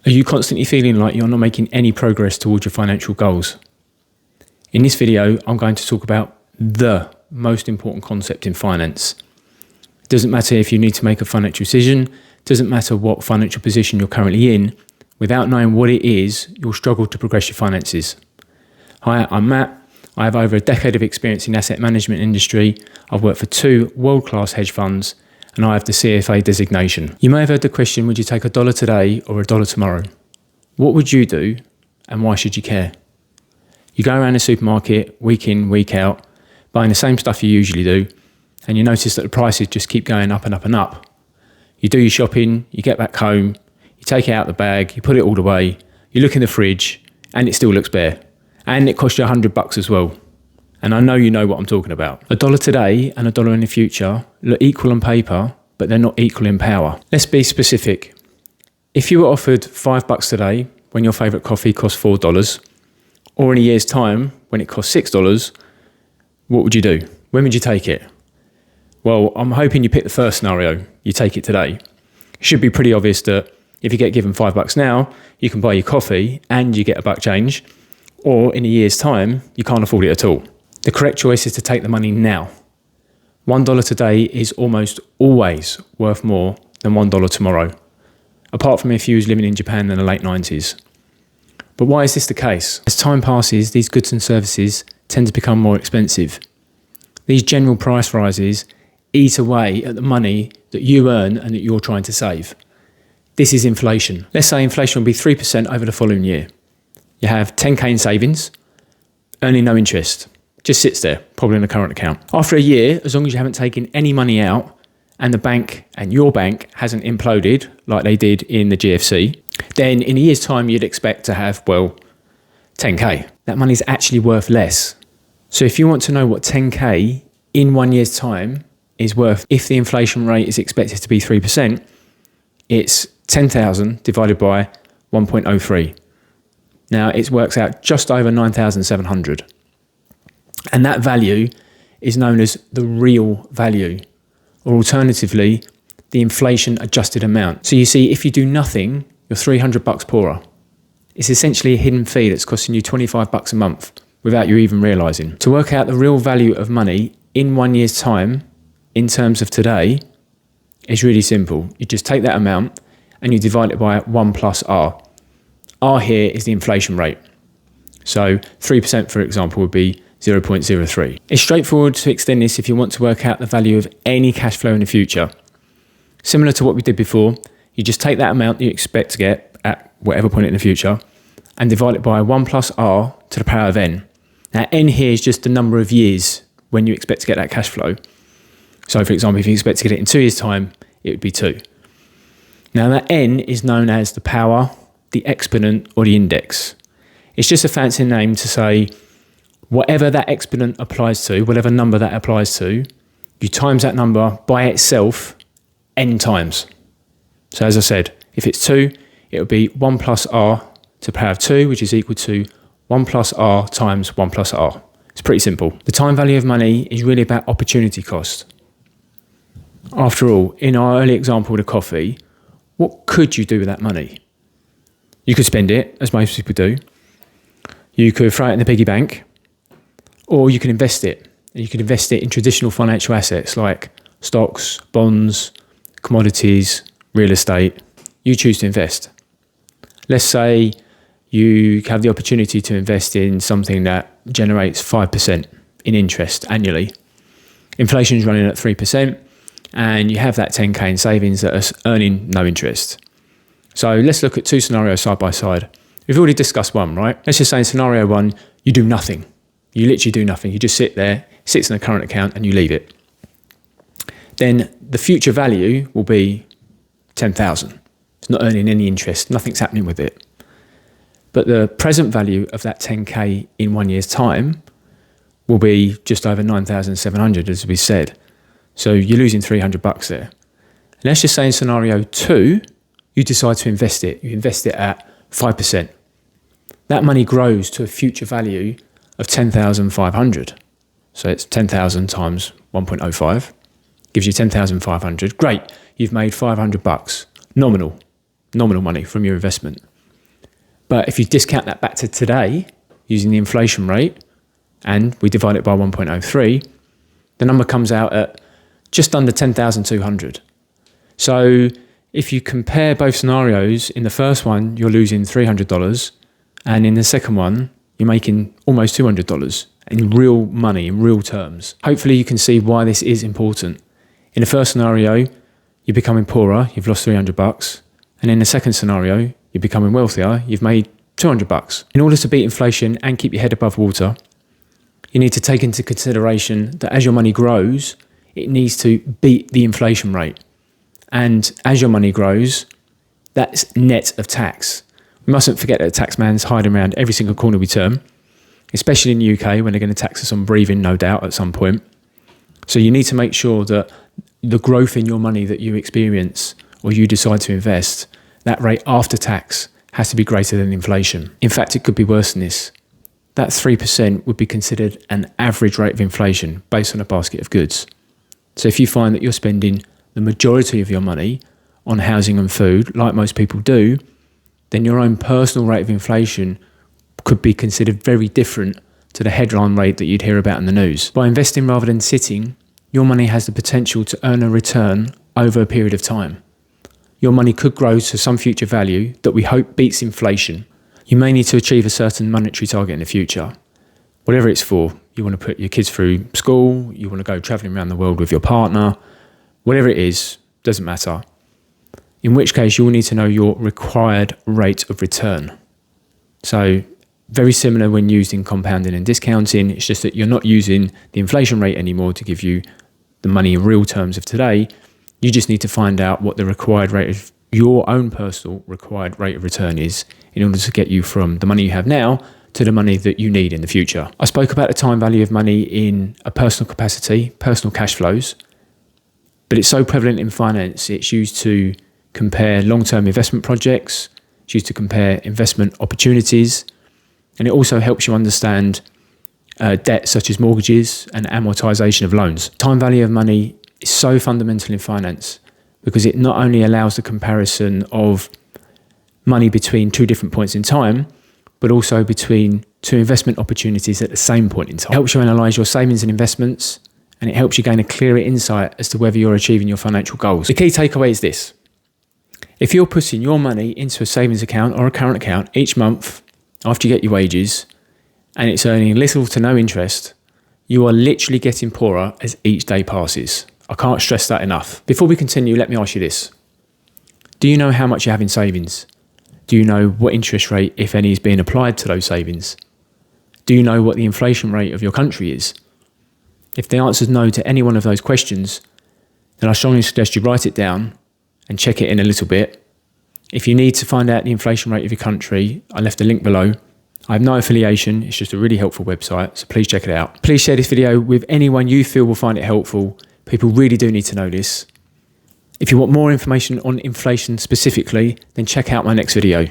Are you constantly feeling like you're not making any progress towards your financial goals? In this video, I'm going to talk about the most important concept in finance. It doesn't matter if you need to make a financial decision, it doesn't matter what financial position you're currently in. Without knowing what it is, you'll struggle to progress your finances. Hi, I'm Matt. I have over a decade of experience in the asset management industry. I've worked for 2 world-class hedge funds, and I have the CFA designation. You may have heard the question, would you take $1 today or $1 tomorrow? What would you do, and why should you care? You go around the supermarket week in, week out, buying the same stuff you usually do, and you notice that the prices just keep going up and up and up. You do your shopping, you get back home, you take it out the bag, you put it all away, you look in the fridge, and it still looks bare. And it costs you $100 as well. And I know you know what I'm talking about. $1 today and $1 in the future look equal on paper, but they're not equal in power. Let's be specific. If you were offered $5 today when your favourite coffee costs $4, or in a year's time when it costs $6, what would you do? When would you take it? Well, I'm hoping you pick the first scenario. You take it today. It should be pretty obvious that if you get given $5 now, you can buy your coffee and you get a buck change, or in a year's time, you can't afford it at all. The correct choice is to take the money now. $1 today is almost always worth more than $1 tomorrow, apart from if you was living in Japan in the late 90s. But why is this the case? As time passes, these goods and services tend to become more expensive. These general price rises eat away at the money that you earn and that you're trying to save. This is inflation. Let's say inflation will be 3% over the following year. You have 10k in savings, earning no interest. Just sits there, probably in a current account. After a year, as long as you haven't taken any money out and the bank and your bank hasn't imploded like they did in the GFC, then in a year's time, you'd expect to have, 10k. That money's actually worth less. So if you want to know what 10k in 1 year's time is worth, if the inflation rate is expected to be 3%, it's 10,000 divided by 1.03. Now, it works out just over 9,700. And that value is known as the real value, or alternatively, the inflation adjusted amount. So you see, if you do nothing, you're $300 poorer. It's essentially a hidden fee that's costing you $25 a month without you even realising. To work out the real value of money in 1 year's time, in terms of today, is really simple. You just take that amount and you divide it by 1 plus R. R here is the inflation rate. So 3%, for example, would be 0.03. It's straightforward to extend this if you want to work out the value of any cash flow in the future. Similar to what we did before, you just take that amount you expect to get at whatever point in the future and divide it by 1 plus R to the power of n. Now, n here is just the number of years when you expect to get that cash flow. So, for example, if you expect to get it in 2 years' time, it would be 2. Now, that n is known as the power, the exponent, or the index. It's just a fancy name to say whatever that exponent applies to, whatever number that applies to, you times that number by itself n times. So as I said, if it's 2, it would be 1 plus r to the power of 2, which is equal to 1 plus r times 1 plus r. It's pretty simple. The time value of money is really about opportunity cost. After all, in our early example with the coffee, what could you do with that money? You could spend it, as most people do. You could throw it in the piggy bank, or you can invest it. You could invest it in traditional financial assets like stocks, bonds, commodities, real estate. You choose to invest. Let's say you have the opportunity to invest in something that generates 5% in interest annually. Inflation is running at 3%, and you have that 10k in savings that are earning no interest. So let's look at 2 scenarios side by side. We've already discussed one, right? Let's just say in scenario 1, you do nothing. You literally do nothing. You just sit there, sits in a current account, and you leave it. Then the future value will be 10,000. It's not earning any interest. Nothing's happening with it. But the present value of that 10k in 1 year's time will be just over 9,700, as we said. So you're losing $300 there. And let's just say in scenario 2, you decide to invest it. You invest it at 5%. That money grows to a future value of 10,500. So it's 10,000 times 1.05 gives you 10,500. Great, you've made $500. Nominal money from your investment. But if you discount that back to today using the inflation rate and we divide it by 1.03, the number comes out at just under 10,200. So if you compare both scenarios, in the first one, you're losing $300, and in the second one, you're making almost $200 in real money, in real terms. Hopefully you can see why this is important. In the first scenario, you're becoming poorer, you've lost $300. And in the second scenario, you're becoming wealthier, you've made $200. In order to beat inflation and keep your head above water, you need to take into consideration that as your money grows, it needs to beat the inflation rate. And as your money grows, that's net of tax. We mustn't forget that the taxman's hiding around every single corner we turn, especially in the UK when they're going to tax us on breathing, no doubt, at some point. So you need to make sure that the growth in your money that you experience or you decide to invest, that rate after tax has to be greater than inflation. In fact, it could be worse than this. That 3% would be considered an average rate of inflation based on a basket of goods. So if you find that you're spending the majority of your money on housing and food, like most people do, then your own personal rate of inflation could be considered very different to the headline rate that you'd hear about in the news. By investing rather than sitting, your money has the potential to earn a return over a period of time. Your money could grow to some future value that we hope beats inflation. You may need to achieve a certain monetary target in the future. Whatever it's for, you want to put your kids through school, you want to go travelling around the world with your partner, whatever it is, doesn't matter. In which case, you'll need to know your required rate of return. So, very similar when used in compounding and discounting, it's just that you're not using the inflation rate anymore to give you the money in real terms of today. You just need to find out what the required rate of your own personal required rate of return is in order to get you from the money you have now to the money that you need in the future. I spoke about the time value of money in a personal capacity, personal cash flows, but it's so prevalent in finance. It's used to compare long-term investment projects, it's used to compare investment opportunities, and it also helps you understand debt such as mortgages and amortization of loans. Time value of money is so fundamental in finance because it not only allows the comparison of money between two different points in time, but also between two investment opportunities at the same point in time. It helps you analyse your savings and investments, and it helps you gain a clearer insight as to whether you're achieving your financial goals. The key takeaway is this. If you're putting your money into a savings account or a current account each month after you get your wages, and it's earning little to no interest, you are literally getting poorer as each day passes. I can't stress that enough. Before we continue, let me ask you this. Do you know how much you have in savings? Do you know what interest rate, if any, is being applied to those savings? Do you know what the inflation rate of your country is? If the answer is no to any one of those questions, then I strongly suggest you write it down and check it in a little bit. If you need to find out the inflation rate of your country, I left a link below. I have no affiliation, it's just a really helpful website, so please check it out. Please share this video with anyone you feel will find it helpful. People really do need to know this. If you want more information on inflation specifically, then check out my next video.